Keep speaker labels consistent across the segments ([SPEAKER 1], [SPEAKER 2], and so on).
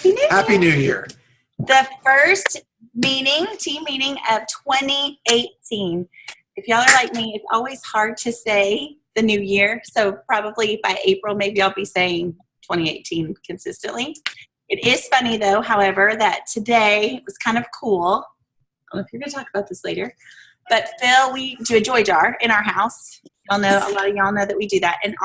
[SPEAKER 1] Happy New Year.
[SPEAKER 2] Happy New Year.
[SPEAKER 1] The first team meeting of 2018. If y'all are like me, it's always hard to say the new year. So probably by April, maybe I'll be saying 2018 consistently. It is funny though, however, that today was kind of cool. I don't know if you're going to talk about this later, but Phil, we do a joy jar in our house. Y'all know, a lot of y'all know that we do that. And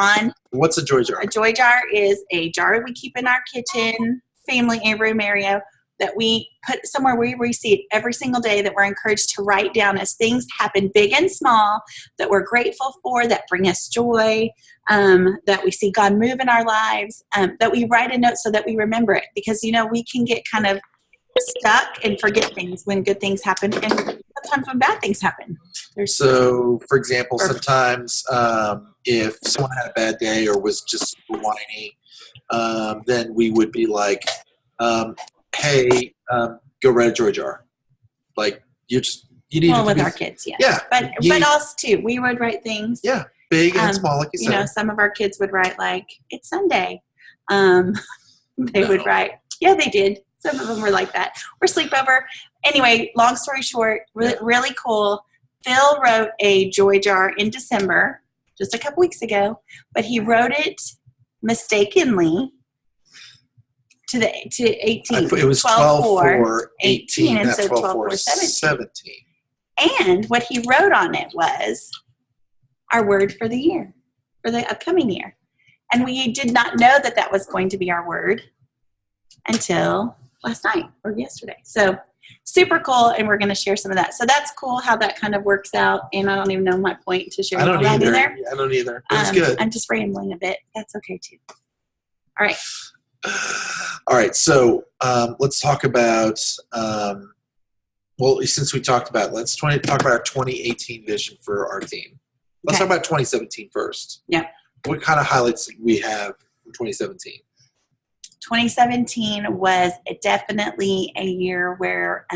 [SPEAKER 2] what's a joy jar?
[SPEAKER 1] A joy jar is a jar we keep in our kitchen, family room area, that we put somewhere we see it every single day, that we're encouraged to write down as things happen, big and small, that we're grateful for, that bring us joy, that we see God move in our lives, that we write a note so that we remember it. Because, we can get kind of stuck and forget things when good things happen, and sometimes when bad things happen.
[SPEAKER 2] So, for example, sometimes if someone had a bad day or was just whiny, then we would be like, hey, go write a joy jar. Like, you need to
[SPEAKER 1] with our kids, yeah.
[SPEAKER 2] Yeah.
[SPEAKER 1] But us too. We would write things.
[SPEAKER 2] Yeah, big and small, like you said.
[SPEAKER 1] Some of our kids would write like, it's Sunday. They would write, yeah, they did. Some of them were like that. Or sleepover. Anyway, long story short, really cool. Phil wrote a joy jar in December, just a couple weeks ago, but he wrote it mistakenly to 18.
[SPEAKER 2] It was 12/4/18
[SPEAKER 1] instead of 12/4/17. And what he wrote on it was our word for the year, for the upcoming year. And we did not know that was going to be our word until last night or yesterday. So super cool, and we're going to share some of that. So that's cool how that kind of works out, and I don't even know my point to share all that either.
[SPEAKER 2] I don't either. It's good.
[SPEAKER 1] I'm just rambling a bit. That's okay too. All right.
[SPEAKER 2] All right, so let's talk about, since we talked about, let's talk about our 2018 vision for our team. Let's talk about 2017 first.
[SPEAKER 1] Yeah.
[SPEAKER 2] What kind of highlights do we have from 2017?
[SPEAKER 1] 2017 was definitely a year where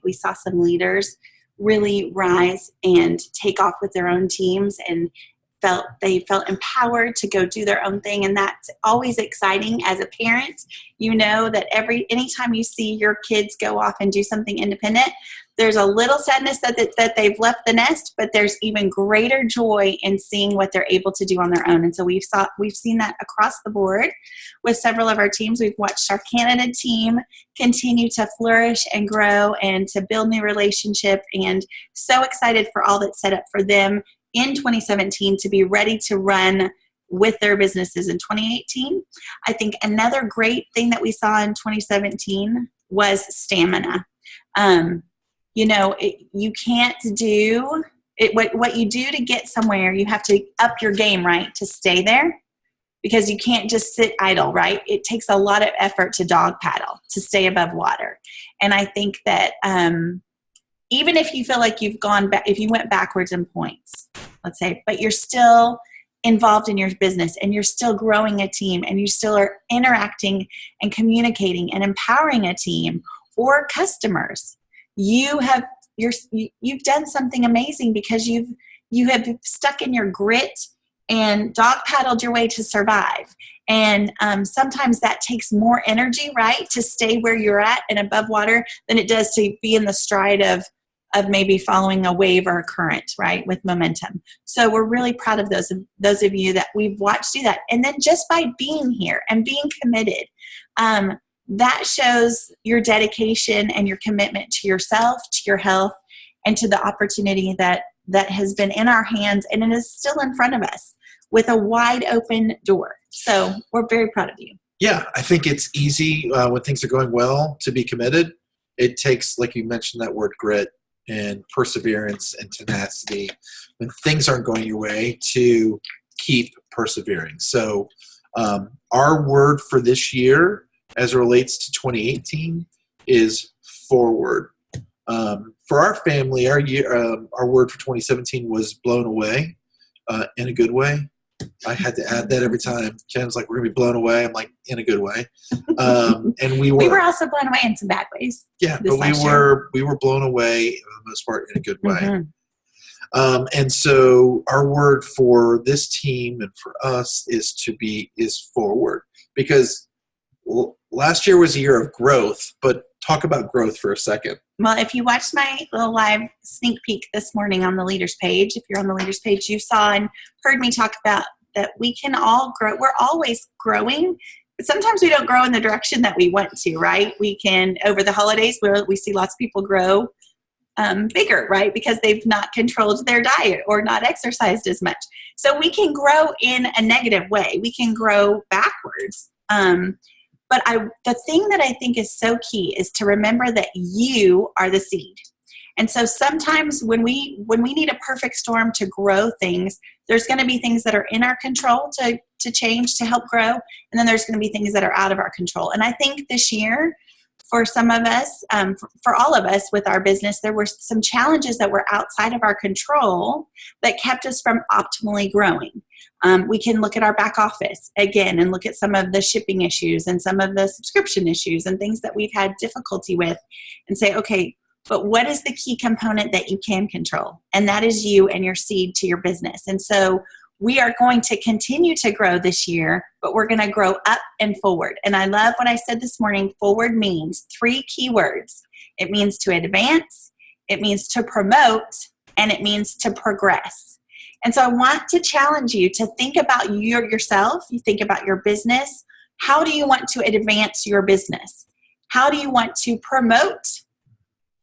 [SPEAKER 1] we saw some leaders really rise and take off with their own teams, and they felt empowered to go do their own thing. And that's always exciting as a parent. That anytime you see your kids go off and do something independent, there's a little sadness that they've left the nest, but there's even greater joy in seeing what they're able to do on their own. And so we've seen that across the board with several of our teams. We've watched our Canada team continue to flourish and grow and to build new relationship, and so excited for all that's set up for them in 2017 to be ready to run with their businesses in 2018. I think another great thing that we saw in 2017 was stamina. You can't do it. What you do to get somewhere, you have to up your game, right, to stay there, because you can't just sit idle, right? It takes a lot of effort to dog paddle, to stay above water. And I think that even if you feel like you've gone back, if you went backwards in points, let's say, but you're still involved in your business and you're still growing a team and you still are interacting and communicating and empowering a team or customers, you've done something amazing, because you have stuck in your grit and dog paddled your way to survive. And sometimes that takes more energy, right, to stay where you're at and above water than it does to be in the stride of maybe following a wave or a current, right, with momentum. So we're really proud of those of you that we've watched do that. And then just by being here and being committed, that shows your dedication and your commitment to yourself, to your health, and to the opportunity that has been in our hands, and it is still in front of us with a wide open door. So we're very proud of you.
[SPEAKER 2] Yeah, I think it's easy when things are going well to be committed. It takes, like you mentioned, that word grit and perseverance and tenacity when things aren't going your way to keep persevering. So our word for this year, as it relates to 2018, is forward. For our family, our word for 2017 was blown away in a good way. I had to add that every time. Jen's like, we're going to be blown away. I'm like, in a good way. And we were.
[SPEAKER 1] We were also blown away in some bad ways.
[SPEAKER 2] Yeah, but we were blown away for the most part in a good way. Mm-hmm. And so our word for this team and for us is forward, because last year was a year of growth, but talk about growth for a second.
[SPEAKER 1] Well, if you watched my little live sneak peek this morning on the leaders page, if you're on the leaders page, you saw and heard me talk about that we can all grow. We're always growing, but sometimes we don't grow in the direction that we want to, right? We can, over the holidays, we see lots of people grow bigger, right? Because they've not controlled their diet or not exercised as much. So we can grow in a negative way. We can grow backwards. But the thing that I think is so key is to remember that you are the seed. And so sometimes when we need a perfect storm to grow things, there's going to be things that are in our control to change, to help grow. And then there's going to be things that are out of our control. And I think this year, for some of us, for all of us with our business, there were some challenges that were outside of our control that kept us from optimally growing. We can look at our back office again and look at some of the shipping issues and some of the subscription issues and things that we've had difficulty with and say, okay, but what is the key component that you can control? And that is you and your seed to your business. And so we are going to continue to grow this year, but we're going to grow up and forward. And I love what I said this morning. Forward means 3 key words. It means to advance, it means to promote, and it means to progress. And so I want to challenge you to think about yourself. You think about your business. How do you want to advance your business? How do you want to promote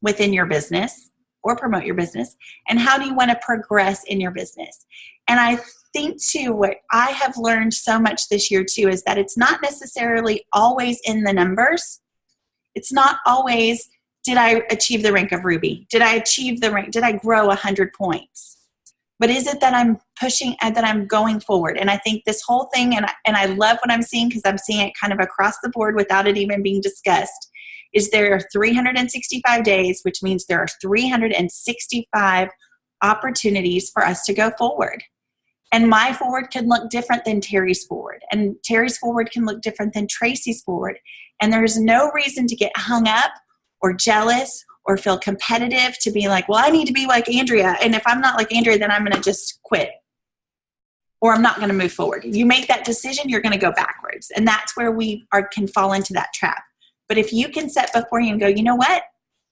[SPEAKER 1] within your business or promote your business? And how do you want to progress in your business? And I think too, what I have learned so much this year too, is that it's not necessarily always in the numbers. It's not always, did I achieve the rank of Ruby? Did I achieve the rank? Did I grow 100 points? But is it that I'm pushing and that I'm going forward? And I think this whole thing, and I love what I'm seeing because I'm seeing it kind of across the board without it even being discussed, is there are 365 days, which means there are 365 opportunities for us to go forward. And my forward can look different than Terry's forward. And Terry's forward can look different than Tracy's forward. And there's no reason to get hung up or jealous or feel competitive to be like, well, I need to be like Andrea. And if I'm not like Andrea, then I'm going to just quit. Or I'm not going to move forward. You make that decision, you're going to go backwards. And that's where we can fall into that trap. But if you can set before you and go, you know what?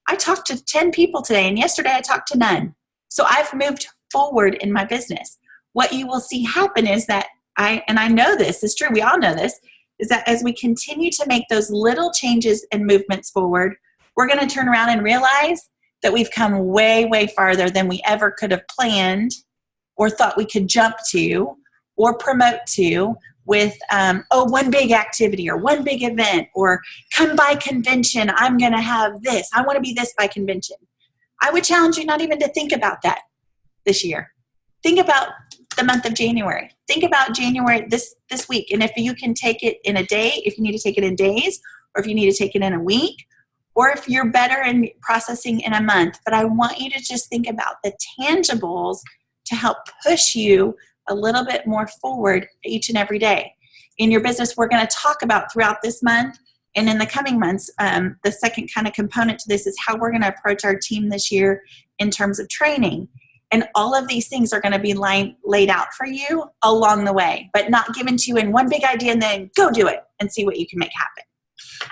[SPEAKER 1] I talked to 10 people today, and yesterday I talked to none. So I've moved forward in my business. What you will see happen is that I know this is true, we all know this, is that as we continue to make those little changes and movements forward, we're going to turn around and realize that we've come way, way farther than we ever could have planned or thought we could jump to or promote to with, one big activity or one big event or come by convention, I'm going to have this. I want to be this by convention. I would challenge you not even to think about that this year. Think about the month of January. Think about January this week. And if you can take it in a day, if you need to take it in days, or if you need to take it in a week, or if you're better in processing in a month. But I want you to just think about the tangibles to help push you a little bit more forward each and every day. In your business, we're going to talk about throughout this month and in the coming months, the second kind of component to this is how we're going to approach our team this year in terms of training. And all of these things are going to be laid out for you along the way, but not given to you in one big idea and then go do it and see what you can make happen.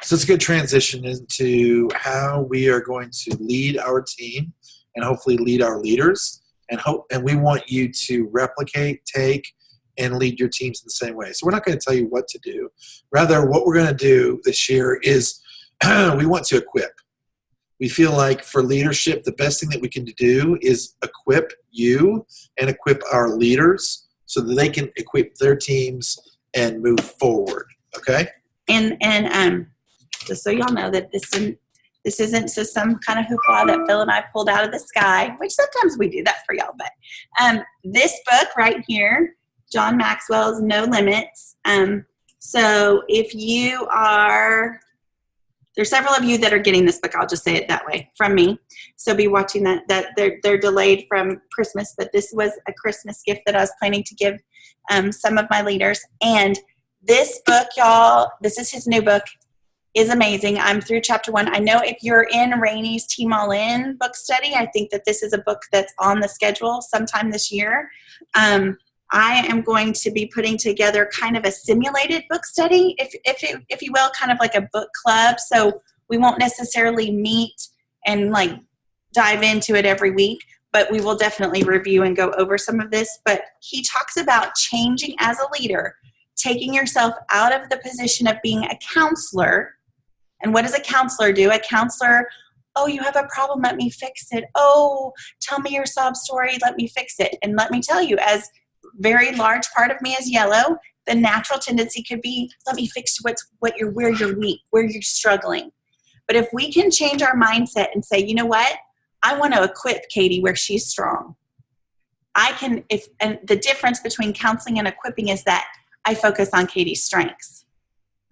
[SPEAKER 2] So it's a good transition into how we are going to lead our team and hopefully lead our leaders. And we want you to replicate, take, and lead your teams in the same way. So we're not going to tell you what to do. Rather, what we're going to do this year is we want to equip. We feel like for leadership, the best thing that we can do is equip you and equip our leaders so that they can equip their teams and move forward. Okay?
[SPEAKER 1] And just so y'all know that this isn't just some kind of hoopla that Phil and I pulled out of the sky, which sometimes we do that for y'all. But this book right here, John Maxwell's No Limits. So if you are, there's several of you that are getting this book, I'll just say it that way, from me. So be watching that they're delayed from Christmas, but this was a Christmas gift that I was planning to give some of my leaders. And this book, y'all, this is his new book, is amazing. I'm through chapter 1. I know if you're in Rainey's Team All In book study, I think that this is a book that's on the schedule sometime this year. I am going to be putting together kind of a simulated book study, if you will, kind of like a book club. So we won't necessarily meet and like dive into it every week, but we will definitely review and go over some of this. But he talks about changing as a leader, taking yourself out of the position of being a counselor. And what does a counselor do? A counselor, oh, you have a problem, let me fix it. Oh, tell me your sob story, let me fix it. And let me tell you, as very large part of me is yellow, the natural tendency could be, let me fix where you're weak, where you're struggling. But if we can change our mindset and say, you know what, I want to equip Katie where she's strong. And the difference between counseling and equipping is that I focus on Katie's strengths.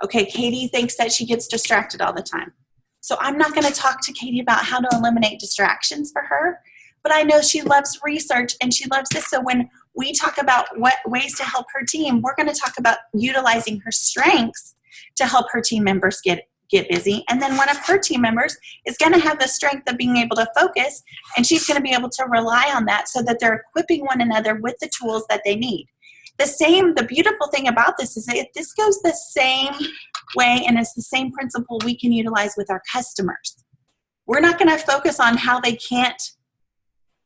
[SPEAKER 1] Okay, Katie thinks that she gets distracted all the time. So I'm not going to talk to Katie about how to eliminate distractions for her, but I know she loves research and she loves this. So when we talk about what ways to help her team, we're going to talk about utilizing her strengths to help her team members get busy. And then one of her team members is going to have the strength of being able to focus, and she's going to be able to rely on that so that they're equipping one another with the tools that they need. The beautiful thing about this is that this goes the same way, and it's the same principle we can utilize with our customers. We're not going to focus on how they can't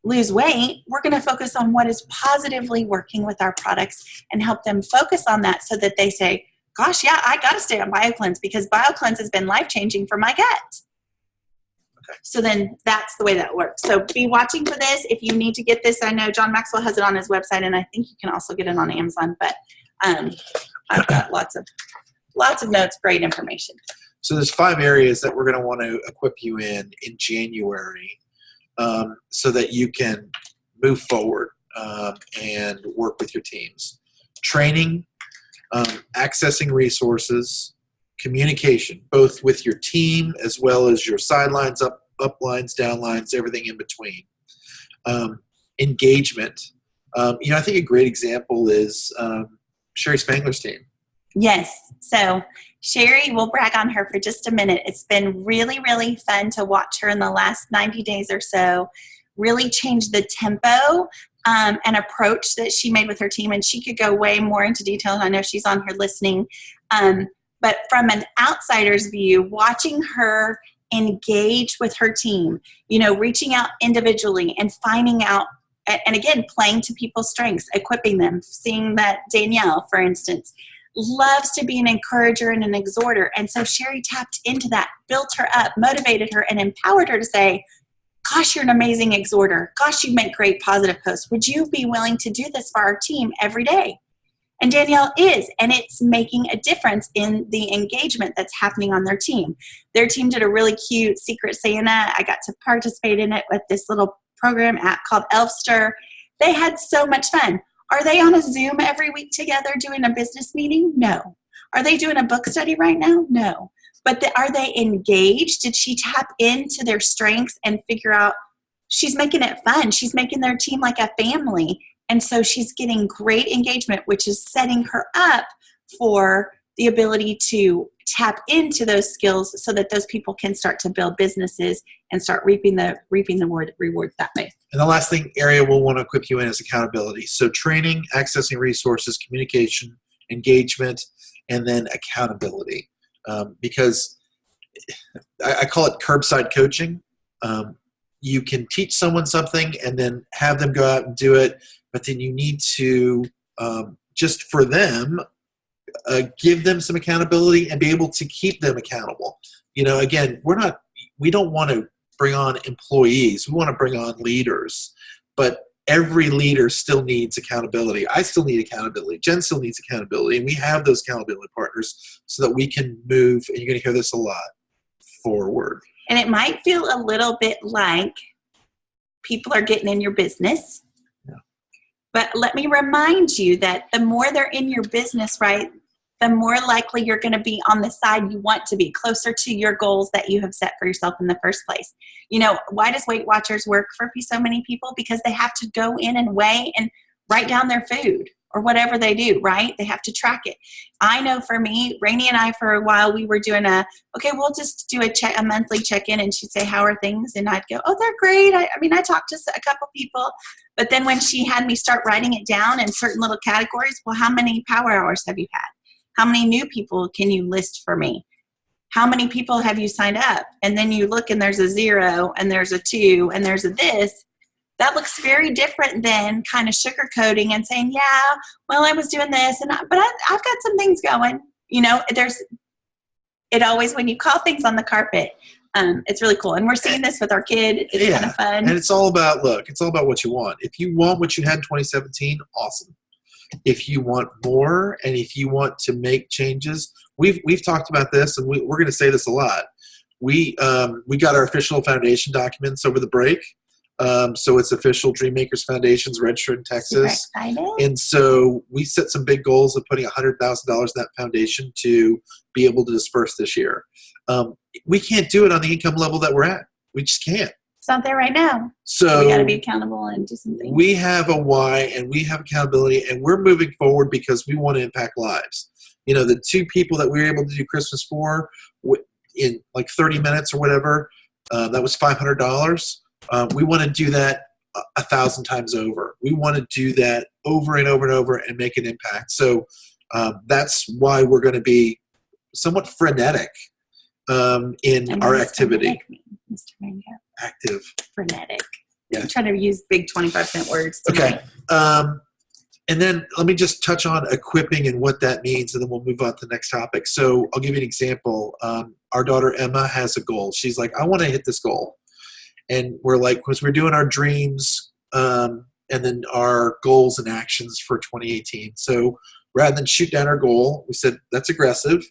[SPEAKER 1] lose weight. We're going to focus on what is positively working with our products and help them focus on that so that they say, gosh, yeah, I got to stay on BioCleanse because BioCleanse has been life-changing for my gut. Okay. So then that's the way that works. So be watching for this. If you need to get this, I know John Maxwell has it on his website, and I think you can also get it on Amazon. But I've got lots of notes, great information.
[SPEAKER 2] So there's 5 areas that we're going to want to equip you in January so that you can move forward and work with your teams. Training, accessing resources, communication, both with your team as well as your sidelines, uplines, downlines, everything in between. Engagement. I think a great example is Sherry Spangler's team.
[SPEAKER 1] Yes. So Sherry, we'll brag on her for just a minute. It's been really, really fun to watch her in the last 90 days or so really change the tempo and approach that she made with her team. And she could go way more into detail. I know she's on here listening. But from an outsider's view, watching her engage with her team, reaching out individually and finding out, and again, playing to people's strengths, equipping them, seeing that Danielle, for instance, loves to be an encourager and an exhorter. And so Sherry tapped into that, built her up, motivated her, and empowered her to say, gosh, you're an amazing exhorter. Gosh, you make great positive posts. Would you be willing to do this for our team every day? And Danielle is, and it's making a difference in the engagement that's happening on their team. Their team did a really cute Secret Santa. I got to participate in it with this little program app called Elfster. They had so much fun. Are they on a Zoom every week together doing a business meeting? No. Are they doing a book study right now? No. But are they engaged? Did she tap into their strengths and figure out she's making it fun? She's making their team like a family. And so she's getting great engagement, which is setting her up for the ability to tap into those skills so that those people can start to build businesses and start reaping the rewards that way.
[SPEAKER 2] And the last area we'll want to equip you in is accountability. So training, accessing resources, communication, engagement, and then accountability. Because I call it curbside coaching. You can teach someone something and then have them go out and do it, but then you need to, just for them, give them some accountability and be able to keep them accountable. Again, we don't want to bring on employees. We want to bring on leaders, but every leader still needs accountability. I still need accountability. Jen still needs accountability, and we have those accountability partners so that we can move, and you're going to hear this a lot, forward.
[SPEAKER 1] And it might feel a little bit like people are getting in your business. Yeah. But let me remind you that the more they're in your business, right, the more likely you're going to be on the side you want to be, closer to your goals that you have set for yourself in the first place. Why does Weight Watchers work for so many people? Because they have to go in and weigh and write down their food, or whatever they do, right? They have to track it. I know for me, Rainey and I, for a while, we were doing we'll just do a monthly check-in, and she'd say, how are things? And I'd go, oh, they're great. I talked to a couple people, but then when she had me start writing it down in certain little categories, well, how many power hours have you had? How many new people can you list for me? How many people have you signed up? And then you look and there's a 0 and there's a 2 and there's a this. That looks very different than kind of sugarcoating and saying, yeah, well, I was doing this, but I've got some things going. It always, when you call things on the carpet, it's really cool. And we're seeing this with our kid. It's kind of fun.
[SPEAKER 2] And it's all about what you want. If you want what you had in 2017, awesome. If you want more, and if you want to make changes, we've talked about this, and we're going to say this a lot. We got our official foundation documents over the break. So it's official Dreammakers Foundation's registered in Texas. And so we set some big goals of putting $100,000 in that foundation to be able to disperse this year. We can't do it on the income level that we're at. We just can't.
[SPEAKER 1] It's not there right now.
[SPEAKER 2] So
[SPEAKER 1] we got to be accountable and do something.
[SPEAKER 2] We have a why, and we have accountability, and we're moving forward because we want to impact lives. The 2 people that we were able to do Christmas for in like 30 minutes or whatever, that was $500. We want to do that 1,000 times over. We want to do that over and over and over and make an impact. So that's why we're going to be somewhat frenetic in our activity.
[SPEAKER 1] Mr. Mango.
[SPEAKER 2] Active.
[SPEAKER 1] Frenetic.
[SPEAKER 2] Yeah.
[SPEAKER 1] I'm trying to use big 25-cent words
[SPEAKER 2] tonight. Okay. And then let me just touch on equipping and what that means, and then we'll move on to the next topic. So I'll give you an example. Our daughter Emma has a goal. She's like, I want to hit this goal. And we're like, because we're doing our dreams and then our goals and actions for 2018. So rather than shoot down our goal, we said, that's aggressive.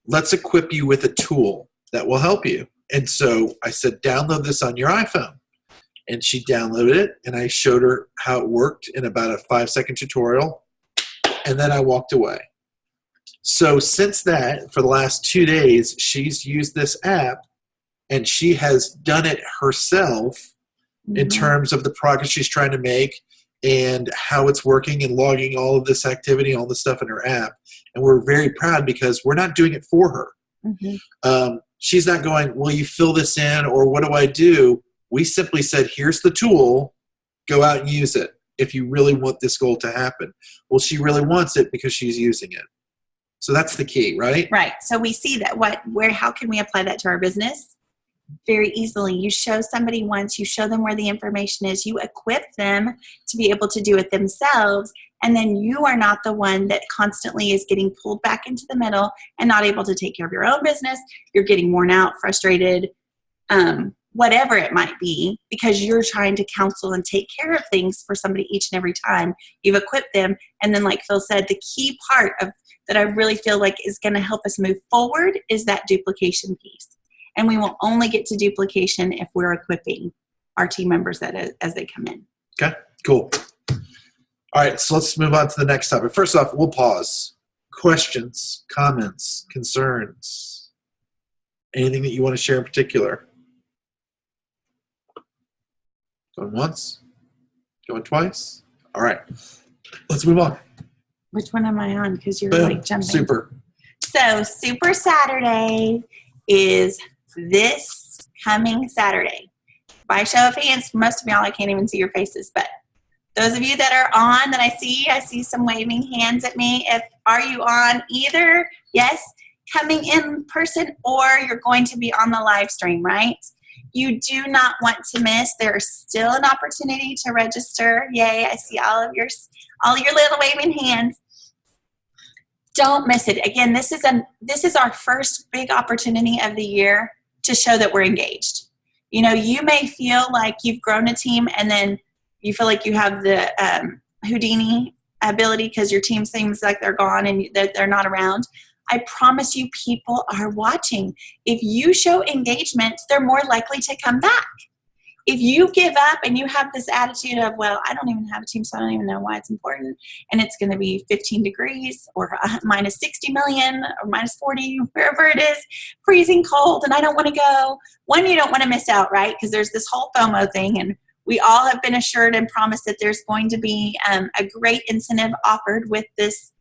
[SPEAKER 2] Let's equip you with a tool that will help you. And so I said, download this on your iPhone. And she downloaded it, and I showed her how it worked in about a 5-second tutorial. And then I walked away. So since that, for the last 2 days, she's used this app, and she has done it herself in terms of the progress she's trying to make and how it's working and logging all of this activity, all the stuff in her app. And we're very proud because we're not doing it for her. She's not going, will you fill this in, or what do I do? We simply said, here's the tool, go out and use it if you really want this goal to happen. Well, she really wants it because she's using it. So that's the key, right?
[SPEAKER 1] Right. So we see that how can we apply that to our business? Very easily. You show somebody once, you show them where the information is, you equip them to be able to do it themselves, and then you are not the one that constantly is getting pulled back into the middle and not able to take care of your own business. You're getting worn out, frustrated, whatever it might be, because you're trying to counsel and take care of things for somebody each and every time. You've equipped them, and then like Phil said, the key part of that I really feel like is going to help us move forward is that duplication piece. And we will only get to duplication if we're equipping our team members as they come in.
[SPEAKER 2] Okay, cool. All right, so let's move on to the next topic. First off, we'll pause. Questions, comments, concerns, anything that you want to share in particular? Going once? Going twice? All right, let's move on.
[SPEAKER 1] Which one am I on? Because you're
[SPEAKER 2] Boom.
[SPEAKER 1] like jumping.
[SPEAKER 2] Super.
[SPEAKER 1] So Super Saturday is this coming Saturday. By show of hands, most of y'all, I can't even see your faces, but those of you that are on that I see some waving hands at me. Are you on either? Yes, coming in person, or you're going to be on the live stream, right? You do not want to miss. There's still an opportunity to register. Yay, I see all your little waving hands. Don't miss it. Again, this is our first big opportunity of the year to show that we're engaged. You may feel like you've grown a team, and then you feel like you have the Houdini ability because your team seems like they're gone and they're not around. I promise you, people are watching. If you show engagement, they're more likely to come back. If you give up and you have this attitude of, well, I don't even have a team, so I don't even know why it's important, and it's going to be 15 degrees or minus 60 million or minus 40, wherever it is, freezing cold, and I don't want to go. One, you don't want to miss out, right? Because there's this whole FOMO thing, and We all have been assured and promised that there's going to be a great incentive offered with this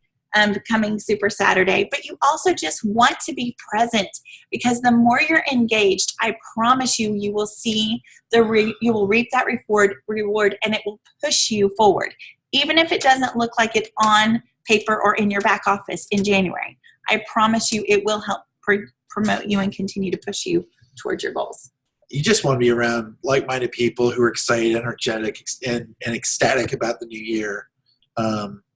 [SPEAKER 1] coming Super Saturday, but you also just want to be present, because the more you're engaged, I promise you, you will see you will reap that reward, and it will push you forward, even if it doesn't look like it on paper or in your back office in January. I promise you, it will help promote you and continue to push you towards your goals.
[SPEAKER 2] You just want to be around like-minded people who are excited, energetic, and ecstatic about the new year.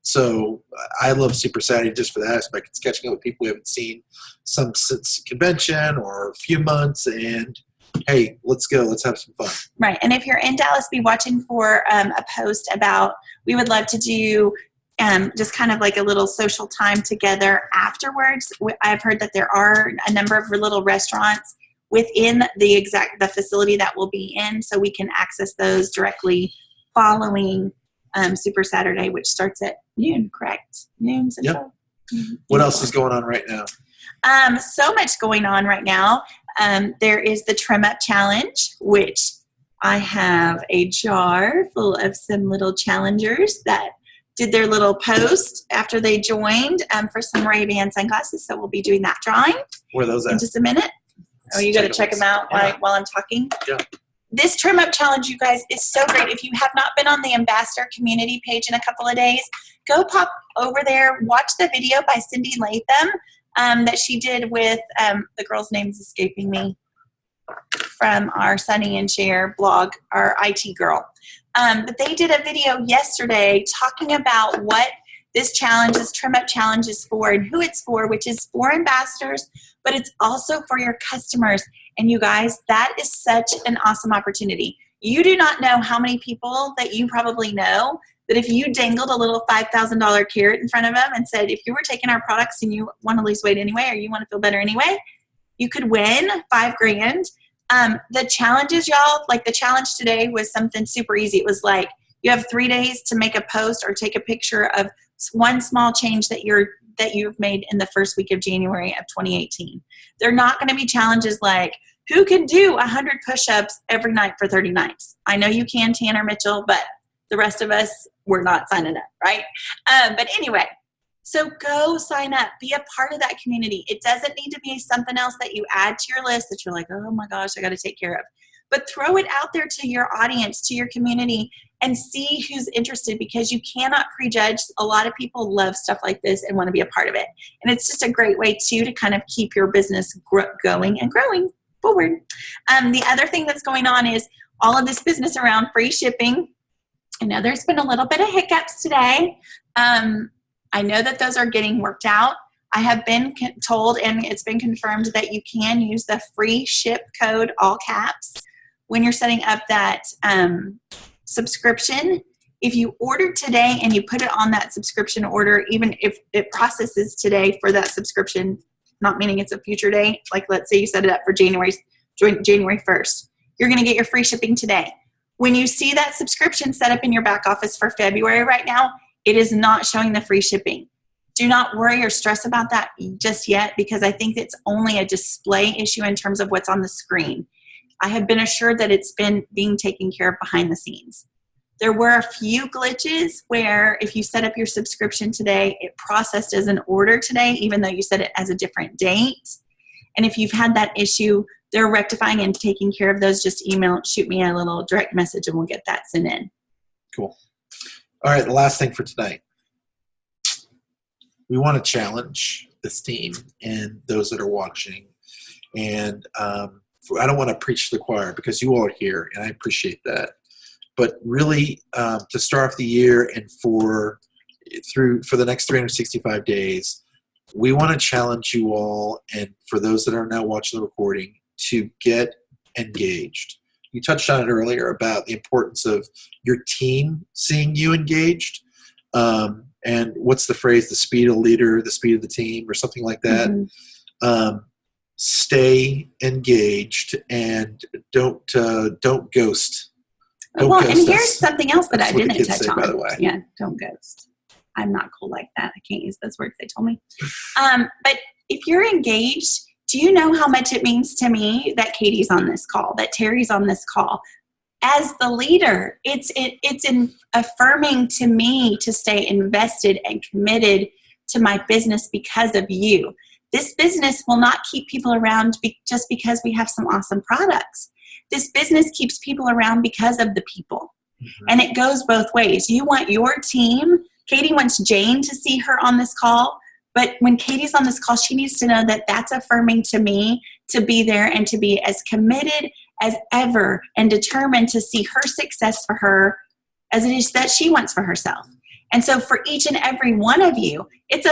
[SPEAKER 2] So I love Super Saturday just for that aspect. It's catching up with people we haven't seen since convention or a few months, and hey, let's go. Let's have some fun.
[SPEAKER 1] Right. And if you're in Dallas, be watching for a post about, we would love to do just kind of like a little social time together afterwards. I've heard that there are a number of little restaurants within the facility that we'll be in, so we can access those directly following Super Saturday, which starts at noon, correct? Noon Central.
[SPEAKER 2] Yep. What else is going on right now?
[SPEAKER 1] So much going on right now. There is the Trim Up Challenge, which I have a jar full of some little challengers that did their little post after they joined for some Ray-Ban sunglasses. So we'll be doing that drawing.
[SPEAKER 2] Where are those at?
[SPEAKER 1] In just a minute. Oh, you got to check them out while I'm talking?
[SPEAKER 2] Yeah.
[SPEAKER 1] This Trim Up Challenge, you guys, is so great. If you have not been on the Ambassador community page in a couple of days, go pop over there, watch the video by Cindy Latham that she did with, the girl's name's escaping me, from our Sunny and Share blog, our IT girl. But they did a video yesterday talking about what this challenge, this Trim Up Challenge is for and who it's for, which is for ambassadors, but it's also for your customers. And you guys, that is such an awesome opportunity. You do not know how many people that you probably know that if you dangled a little $5,000 carrot in front of them and said, if you were taking our products and you want to lose weight anyway, or you want to feel better anyway, you could win $5,000. The challenges, y'all, like the challenge today was something super easy. It was like, you have 3 days to make a post or take a picture of one small change that you've made in the first week of January of 2018. They're not going to be challenges like, who can do 100 push-ups every night for 30 nights? I know you can, Tanner Mitchell, but the rest of us, we're not signing up, right? But anyway, so go sign up. Be a part of that community. It doesn't need to be something else that you add to your list that you're like, oh my gosh, I got to take care of. But throw it out there to your audience, to your community, and see who's interested, because you cannot prejudge. A lot of people love stuff like this and want to be a part of it. And it's just a great way, too, to kind of keep your business going and growing forward. The other thing that's going on is all of this business around free shipping. I know there's been a little bit of hiccups today. I know that those are getting worked out. I have been told, and it's been confirmed, that you can use the free ship code, all caps, when you're setting up that subscription. If you order today and you put it on that subscription order, even if it processes today for that subscription, not meaning it's a future date, like let's say you set it up for January 1st, you're going to get your free shipping today. When you see that subscription set up in your back office for February right now, it is not showing the free shipping. Do not worry or stress about that just yet, because I think it's only a display issue in terms of what's on the screen. I have been assured that it's been being taken care of behind the scenes. There were a few glitches where if you set up your subscription today, it processed as an order today, even though you set it as a different date. And if you've had that issue, they're rectifying and taking care of those. Just shoot me a little direct message and we'll get that sent in.
[SPEAKER 2] Cool. All right, the last thing for tonight. We want to challenge this team and those that are watching. And I don't want to preach to the choir, because you all are here, and I appreciate that. But really, to start off the year and for the next 365 days, we want to challenge you all, and for those that are now watching the recording, to get engaged. You touched on it earlier about the importance of your team seeing you engaged. And what's the phrase? The speed of the leader, the speed of the team, or something like that. Mm-hmm. Stay engaged and don't ghost.
[SPEAKER 1] Don't ghost and here's something else that I didn't touch on.
[SPEAKER 2] By the way.
[SPEAKER 1] Yeah, don't ghost. I'm not cool like that. I can't use those words they told me. But if you're engaged, do you know how much it means to me that Katie's on this call, that Terry's on this call? as the leader, it's affirming to me to stay invested and committed to my business because of you. This business will not keep people around just because we have some awesome products. This business keeps people around because of the people. Mm-hmm. And it goes both ways. You want your team. Katie wants Jane to see her on this call. But when Katie's on this call, she needs to know that that's affirming to me to be there and to be as committed as ever and determined to see her success for her as it is that she wants for herself. And so for each and every one of you, it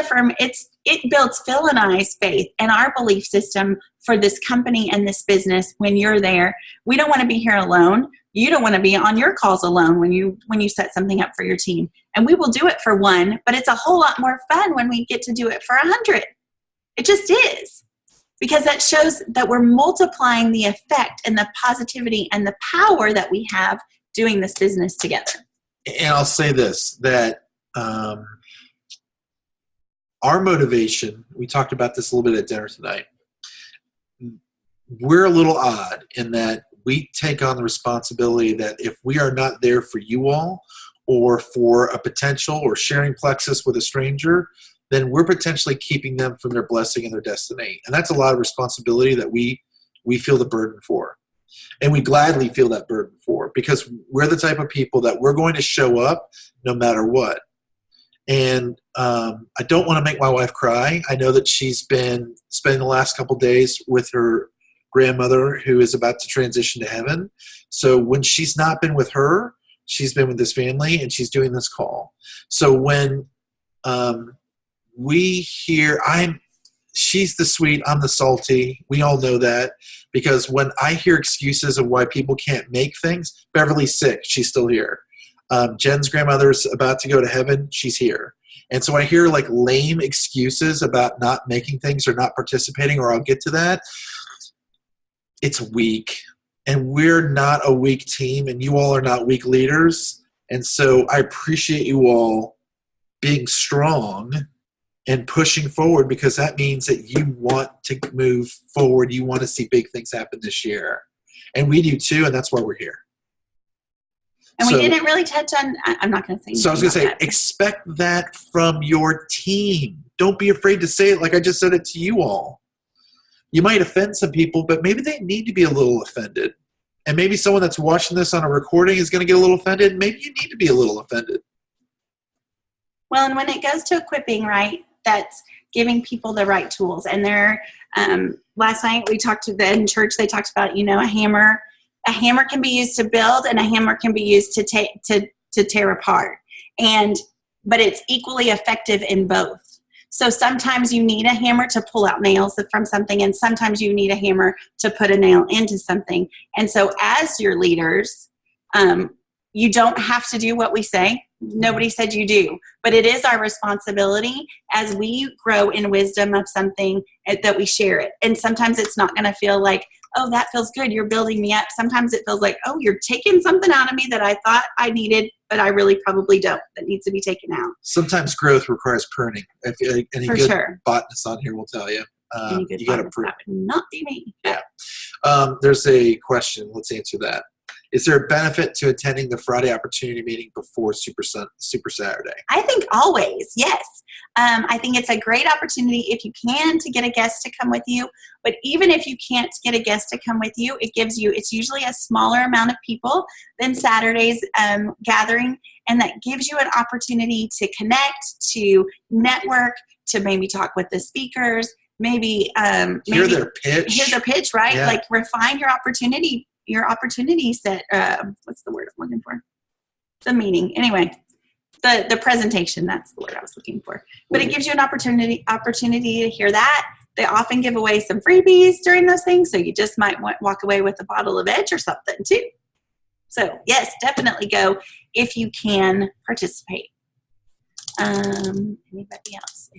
[SPEAKER 1] builds Phil and I's faith and our belief system for this company and this business when you're there. We don't want to be here alone. You don't want to be on your calls alone when you set something up for your team. And we will do it for one, but it's a whole lot more fun when we get to do it for 100. It just is. Because that shows that we're multiplying the effect and the positivity and the power that we have doing this business together.
[SPEAKER 2] And I'll say this, that our motivation, we talked about this a little bit at dinner tonight, we're a little odd in that we take on the responsibility that if we are not there for you all or for a potential or sharing plexus with a stranger, then we're potentially keeping them from their blessing and their destiny. And that's a lot of responsibility that we feel the burden for. And we gladly feel that burden for, because we're the type of people that we're going to show up no matter what. And I don't want to make my wife cry. I know that she's been spending the last couple days with her grandmother who is about to transition to heaven. So when she's not been with her, she's been with this family and she's doing this call. So when we hear, she's the sweet, I'm the salty. We all know that, because when I hear excuses of why people can't make things, Beverly's sick, she's still here. Jen's grandmother's about to go to heaven, she's here. And so I hear like lame excuses about not making things or not participating, or I'll get to that. It's weak. And we're not a weak team, and you all are not weak leaders. And so I appreciate you all being strong and pushing forward, because that means that you want to move forward. You want to see big things happen this year. And we do too, and that's why we're here.
[SPEAKER 1] And we didn't really touch on, I'm not going to say.
[SPEAKER 2] So I was going to say, expect that from your team. Don't be afraid to say it like I just said it to you all. You might offend some people, but maybe they need to be a little offended. And maybe someone that's watching this on a recording is going to get a little offended. Maybe you need to be a little offended.
[SPEAKER 1] Well, and when it goes to equipping, right, that's giving people the right tools. And last night we talked to in church, they talked about, a hammer. A hammer can be used to build, and a hammer can be used to tear apart. But it's equally effective in both. So sometimes you need a hammer to pull out nails from something, and sometimes you need a hammer to put a nail into something. And so as your leaders, you don't have to do what we say. Nobody said you do. But it is our responsibility as we grow in wisdom of something that we share it. And sometimes it's not going to feel like, oh, that feels good, you're building me up. Sometimes it feels like, oh, you're taking something out of me that I thought I needed, but I really probably don't, that needs to be taken out.
[SPEAKER 2] Sometimes growth requires pruning. If any
[SPEAKER 1] For
[SPEAKER 2] good
[SPEAKER 1] sure.
[SPEAKER 2] botanists on here will tell you. You got to prune.
[SPEAKER 1] That would not be me.
[SPEAKER 2] Yeah. There's a question. Let's answer that. Is there a benefit to attending the Friday opportunity meeting before Super Saturday?
[SPEAKER 1] I think always, yes. I think it's a great opportunity if you can to get a guest to come with you. But even if you can't get a guest to come with you, it's usually a smaller amount of people than Saturday's gathering. And that gives you an opportunity to connect, to network, to maybe talk with the speakers, maybe
[SPEAKER 2] hear their pitch,
[SPEAKER 1] right?
[SPEAKER 2] Yeah.
[SPEAKER 1] Like refine your opportunity set. What's the word I'm looking for? The meeting. Anyway, the presentation, that's the word I was looking for. But it gives you an opportunity to hear that. They often give away some freebies during those things, so you just might walk away with a bottle of Edge or something too. So yes, definitely go if you can participate. Anybody else?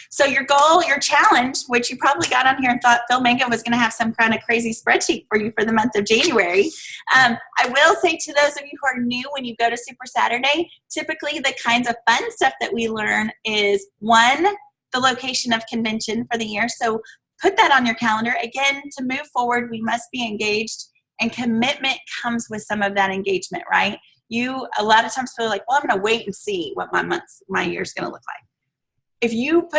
[SPEAKER 1] So your goal, your challenge, which you probably got on here and thought Phil Mango was going to have some kind of crazy spreadsheet for you for the month of January. I will say to those of you who are new, when you go to Super Saturday, typically the kinds of fun stuff that we learn is, one, the location of convention for the year. So put that on your calendar. Again, to move forward, we must be engaged And commitment comes with some of that engagement, right? A lot of times people are like, well, I'm going to wait and see what my year's going to look like. If you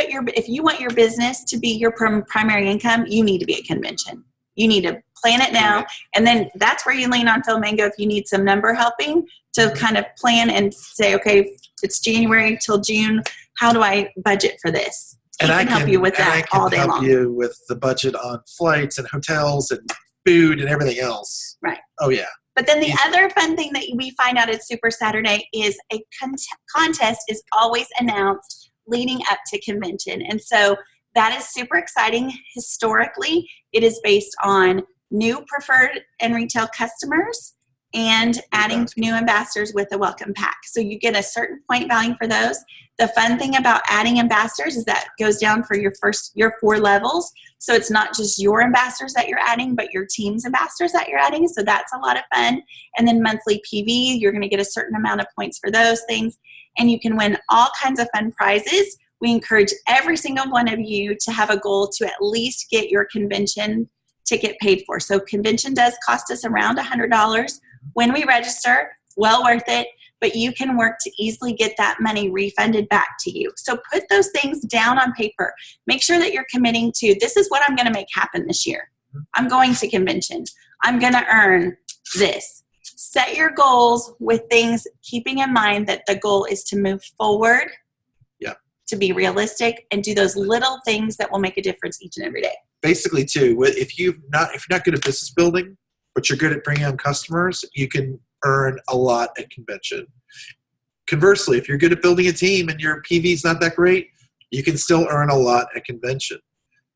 [SPEAKER 1] want your business to be your primary income, you need to be at convention. You need to plan it now. And then that's where you lean on Phil Mango if you need some number helping to kind of plan and say, okay, it's January till June. How do I budget for this? He can help you with that all day long.
[SPEAKER 2] I can help you with the budget on flights and hotels and food and everything else.
[SPEAKER 1] Right.
[SPEAKER 2] Oh, yeah.
[SPEAKER 1] But then the other fun thing that we find out at Super Saturday is a contest is always announced leading up to convention. And so that is super exciting. Historically, it is based on new preferred and retail customers and adding new ambassadors with a welcome pack. So you get a certain point value for those. The fun thing about adding ambassadors is that goes down for your 4 levels. So it's not just your ambassadors that you're adding, but your team's ambassadors that you're adding. So that's a lot of fun. And then monthly PV, you're going to get a certain amount of points for those things. And you can win all kinds of fun prizes. We encourage every single one of you to have a goal to at least get your convention ticket paid for. So convention does cost us around $100 when we register, well worth it, but you can work to easily get that money refunded back to you. So put those things down on paper. Make sure that you're committing to, this is what I'm going to make happen this year. I'm going to convention. I'm going to earn this. Set your goals with things, keeping in mind that the goal is to move forward, to be realistic, and do those little things that will make a difference each and every day.
[SPEAKER 2] Basically, too, if you're not good at business building, but you're good at bringing on customers, you can earn a lot at convention. Conversely, if you're good at building a team and your PV is not that great, you can still earn a lot at convention.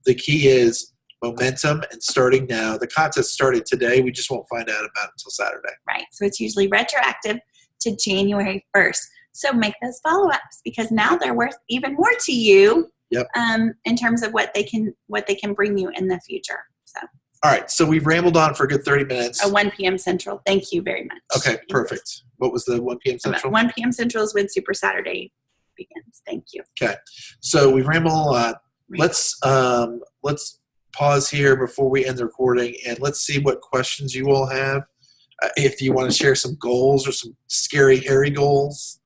[SPEAKER 2] The key is momentum and starting now. The contest started today. We just won't find out about it until Saturday.
[SPEAKER 1] Right. So it's usually retroactive to January 1st. So make those follow-ups because now they're worth even more to you in terms of what they can bring you in the future. So.
[SPEAKER 2] All right. So we've rambled on for a good 30 minutes.
[SPEAKER 1] 1 p.m. Central. Thank you very much.
[SPEAKER 2] Okay. Perfect. What was the 1 p.m. Central?
[SPEAKER 1] 1 p.m. Central is when Super Saturday begins. Thank you.
[SPEAKER 2] Okay. So we've rambled a lot. Let's pause here before we end the recording and let's see what questions you all have. If you want to share some goals or some scary, hairy goals.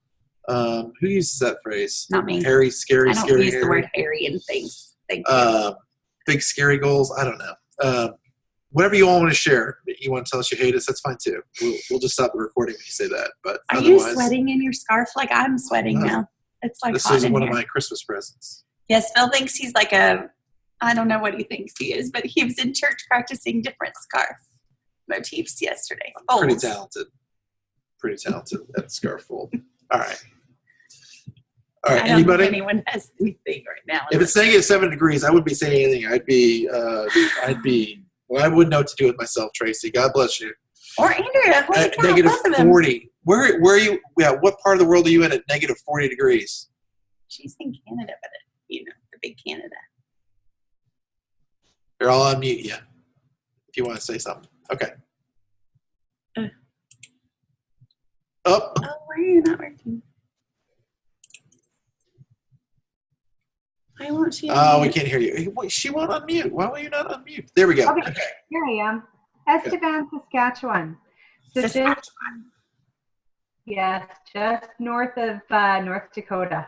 [SPEAKER 2] Who uses that phrase?
[SPEAKER 1] Not me.
[SPEAKER 2] Hairy, scary,
[SPEAKER 1] I don't
[SPEAKER 2] scary,
[SPEAKER 1] use
[SPEAKER 2] hairy.
[SPEAKER 1] the word hairy in things. Thank you.
[SPEAKER 2] Big scary goals. I don't know. Whatever you all want to share. You want to tell us you hate us? That's fine too. We'll just stop the recording when you say that. But
[SPEAKER 1] are you sweating in your scarf like I'm sweating now? It's like
[SPEAKER 2] this
[SPEAKER 1] hot
[SPEAKER 2] is
[SPEAKER 1] in
[SPEAKER 2] one
[SPEAKER 1] here.
[SPEAKER 2] of my Christmas presents.
[SPEAKER 1] Yes, Phil thinks he's like I don't know what he thinks he is, but he was in church practicing different scarf motifs yesterday.
[SPEAKER 2] I'm pretty talented. At scarf fold. All right. All right.
[SPEAKER 1] I don't
[SPEAKER 2] Anybody?
[SPEAKER 1] think anyone has anything right now.
[SPEAKER 2] If it's negative 7 degrees, I wouldn't be saying anything. Well, I wouldn't know what to do with myself, Tracy. God bless you.
[SPEAKER 1] Or Andrea. Holy cow,
[SPEAKER 2] negative
[SPEAKER 1] both of them.
[SPEAKER 2] 40. Where are you? Yeah. What part of the world are you in at negative 40 degrees?
[SPEAKER 1] She's in Canada, but the big Canada.
[SPEAKER 2] They're all on mute. Yeah. If you want to say something. Okay. Oh,
[SPEAKER 1] why are you not working? Why won't she?
[SPEAKER 2] Oh, we can't hear you. She won't unmute. Why will you not unmute? There we go.
[SPEAKER 3] Okay. Here I am. Estevan, Saskatchewan. So just north of North Dakota.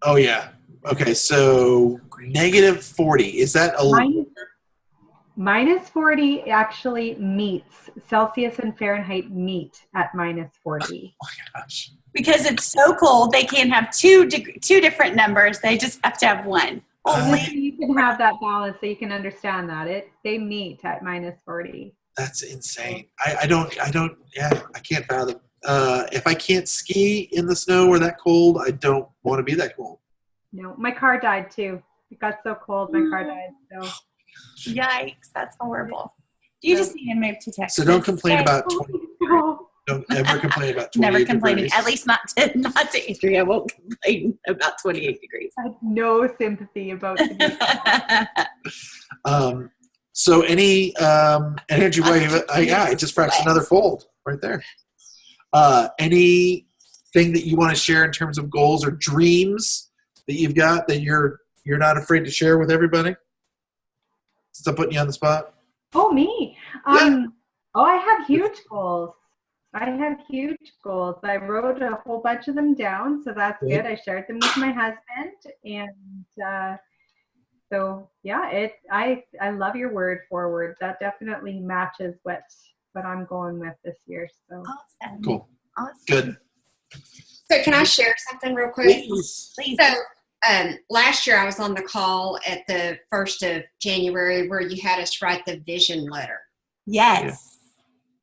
[SPEAKER 2] Oh, yeah. Okay, so negative 40. Is that a...
[SPEAKER 3] Minus 40 actually meets. Celsius and Fahrenheit meet at minus 40.
[SPEAKER 2] Oh, my gosh.
[SPEAKER 1] Because it's so cold, they can't have two different numbers. They just have to have one.
[SPEAKER 3] You can have that balance so you can understand that. They meet at minus 40.
[SPEAKER 2] That's insane. I can't fathom. If I can't ski in the snow or that cold, I don't want to be that cold.
[SPEAKER 3] No, my car died too. It got so cold, my car died. So.
[SPEAKER 1] Yikes, that's horrible. You just need to move to Texas.
[SPEAKER 2] So don't complain about 20. Don't ever complain about 28
[SPEAKER 1] Never complaining.
[SPEAKER 2] degrees.
[SPEAKER 1] At least not to Andrea. I won't complain about 28 degrees.
[SPEAKER 3] I have no sympathy about the
[SPEAKER 2] So any energy wave? I just practiced another fold right there. Anything that you want to share in terms of goals or dreams that you've got that you're not afraid to share with everybody? Since I'm putting you on the spot.
[SPEAKER 3] Oh, me. Oh, I have huge goals. I I wrote a whole bunch of them down, so that's good. I shared them with my husband, and so yeah, I love your word forward. That definitely matches what I'm going with this year. So
[SPEAKER 1] Awesome.
[SPEAKER 2] Cool.
[SPEAKER 1] Awesome.
[SPEAKER 2] Good.
[SPEAKER 4] So can I share something real quick?
[SPEAKER 1] Please.
[SPEAKER 4] So last year I was on the call at the 1st of January where you had us write the vision letter.
[SPEAKER 1] Yes.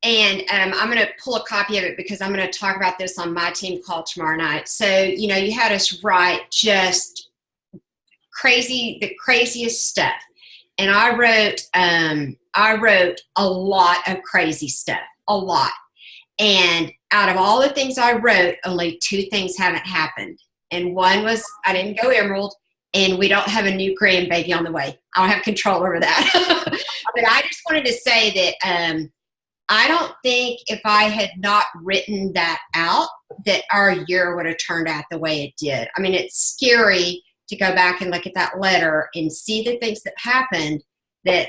[SPEAKER 4] And I'm going to pull a copy of it because I'm going to talk about this on my team call tomorrow night. So, you know, you had us write just the craziest stuff. And I wrote a lot of crazy stuff, a lot. And out of all the things I wrote, only 2 things haven't happened. And one was I didn't go Emerald, and we don't have a new grandbaby on the way. I don't have control over that. But I just wanted to say that I don't think if I had not written that out, that our year would have turned out the way it did. I mean, it's scary to go back and look at that letter and see the things that happened that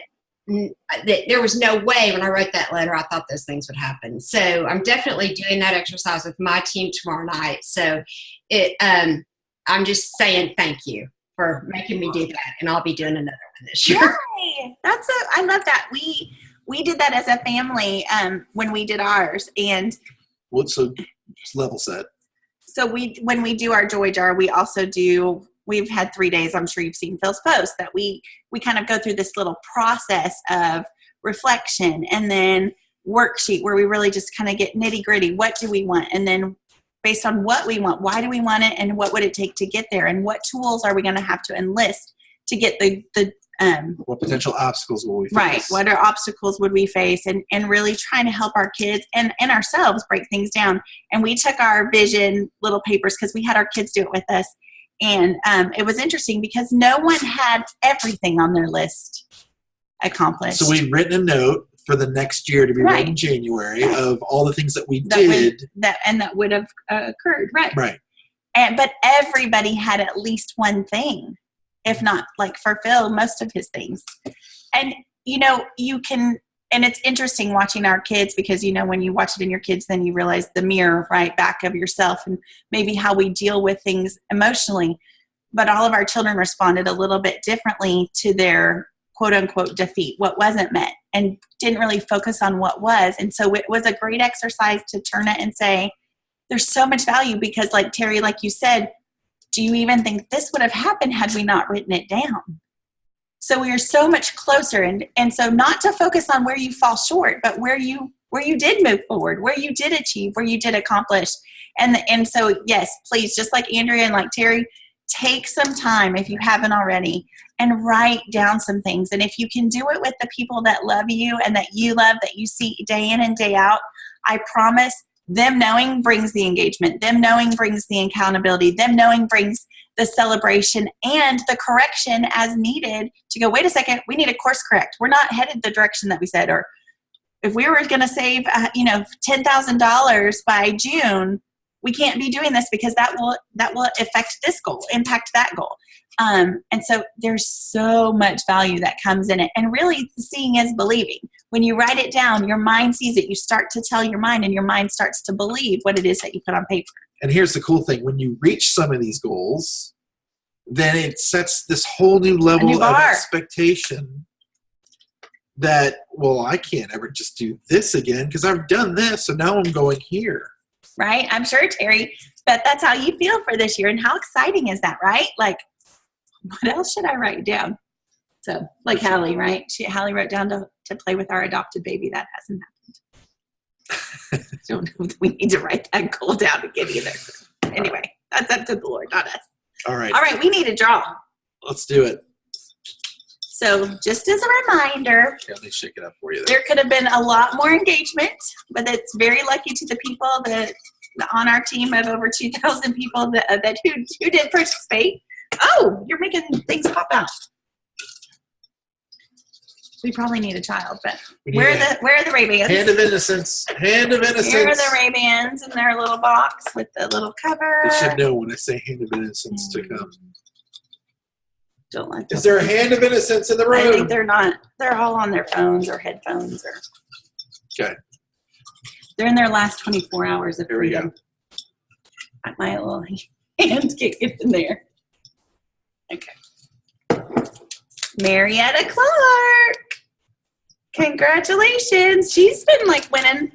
[SPEAKER 4] there was no way when I wrote that letter I thought those things would happen. So I'm definitely doing that exercise with my team tomorrow night. So I'm just saying thank you for making me do that, and I'll be doing another one this year.
[SPEAKER 1] Yay! I love that. We did that as a family when we did ours, and
[SPEAKER 2] So level set.
[SPEAKER 1] so when we do our joy jar, we also do. We've had 3 days. I'm sure you've seen Phil's post that we kind of go through this little process of reflection and then worksheet where we really just kind of get nitty gritty. What do we want? And then based on what we want, why do we want it, and what would it take to get there, and what tools are we going to have to enlist to get the
[SPEAKER 2] what potential obstacles will we face?
[SPEAKER 1] Right. What are obstacles would we face, and really trying to help our kids and ourselves break things down. And we took our vision little papers because we had our kids do it with us. And it was interesting because no one had everything on their list accomplished.
[SPEAKER 2] So we've written a note for the next year to be read in January of all the things that we did.
[SPEAKER 1] That would have occurred. Right.
[SPEAKER 2] Right.
[SPEAKER 1] But everybody had at least one thing, if not, like for Phil, most of his things. And, you know, you can, and it's interesting watching our kids because, you know, when you watch it in your kids, then you realize the mirror right back of yourself and maybe how we deal with things emotionally. But all of our children responded a little bit differently to their quote unquote defeat, what wasn't met, and didn't really focus on what was. And so it was a great exercise to turn it and say, there's so much value because, like Terry, like you said, do you even think this would have happened had we not written it down? So we are so much closer. And so not to focus on where you fall short, but where you did move forward, where you did achieve, where you did accomplish. And so, yes, please, just like Andrea and like Terry, take some time if you haven't already and write down some things. And if you can do it with the people that love you and that you love, that you see day in and day out, I promise them knowing brings the engagement. Them knowing brings the accountability. Them knowing brings the celebration and the correction as needed to go, wait a second, we need to course correct. We're not headed the direction that we said. Or if we were going to save, $10,000 by June, we can't be doing this because that will affect this goal, impact that goal. And so there's so much value that comes in it. And really seeing is believing. When you write it down, your mind sees it. You start to tell your mind, and your mind starts to believe what it is that you put on paper.
[SPEAKER 2] And here's the cool thing. When you reach some of these goals, then it sets this whole new level of expectation that, well, I can't ever just do this again because I've done this, so now I'm going here.
[SPEAKER 1] Right? I'm sure, Terry, that's how you feel for this year. And how exciting is that, right? Like, what else should I write down? So, like Hallie, right? Hallie wrote down to play with our adopted baby. That hasn't happened. So we need to write that goal down again either. Anyway, that's up to the Lord, not us.
[SPEAKER 2] All right.
[SPEAKER 1] All right, we need a draw.
[SPEAKER 2] Let's do it.
[SPEAKER 1] So just as a reminder,
[SPEAKER 2] let me shake it up for you.
[SPEAKER 1] There could have been a lot more engagement, but it's very lucky to the people that on our team of over 2,000 people that who did participate. Oh, you're making things pop out. We probably need a child, but where are the Ray-Bans?
[SPEAKER 2] Hand of innocence. Hand of innocence.
[SPEAKER 1] Here are the Ray-Bans in their little box with the little cover.
[SPEAKER 2] They should know when I say hand of innocence to come.
[SPEAKER 1] Don't like them.
[SPEAKER 2] Is there a hand of innocence in the room?
[SPEAKER 1] I think they're not. They're all on their phones or headphones or.
[SPEAKER 2] Okay.
[SPEAKER 1] They're in their last 24 hours of
[SPEAKER 2] Here we go.
[SPEAKER 1] freedom. Got my little hand can't get in there. Okay. Marietta Clark. Congratulations. She's been like winning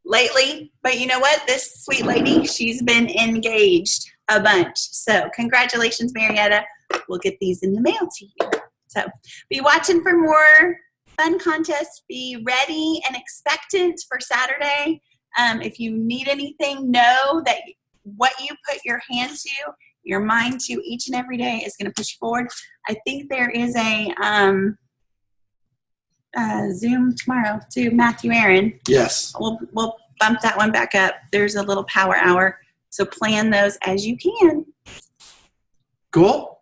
[SPEAKER 1] lately, but you know what? This sweet lady, she's been engaged a bunch. So congratulations, Marietta. We'll get these in the mail to you. So be watching for more fun contests. Be ready and expectant for Saturday. If you need anything, know that what you put your hand to, your mind to each and every day is going to push you forward. I think there is a Zoom tomorrow to Matthew Aaron.
[SPEAKER 2] Yes.
[SPEAKER 1] We'll bump that one back up. There's a little power hour. So plan those as you can.
[SPEAKER 2] Cool.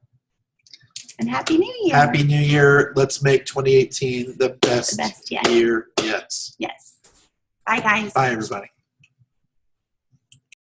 [SPEAKER 1] And Happy New Year.
[SPEAKER 2] Happy New Year. Let's make 2018 the best
[SPEAKER 1] yet.
[SPEAKER 2] year yet.
[SPEAKER 1] Yes. Bye, guys.
[SPEAKER 2] Bye, everybody.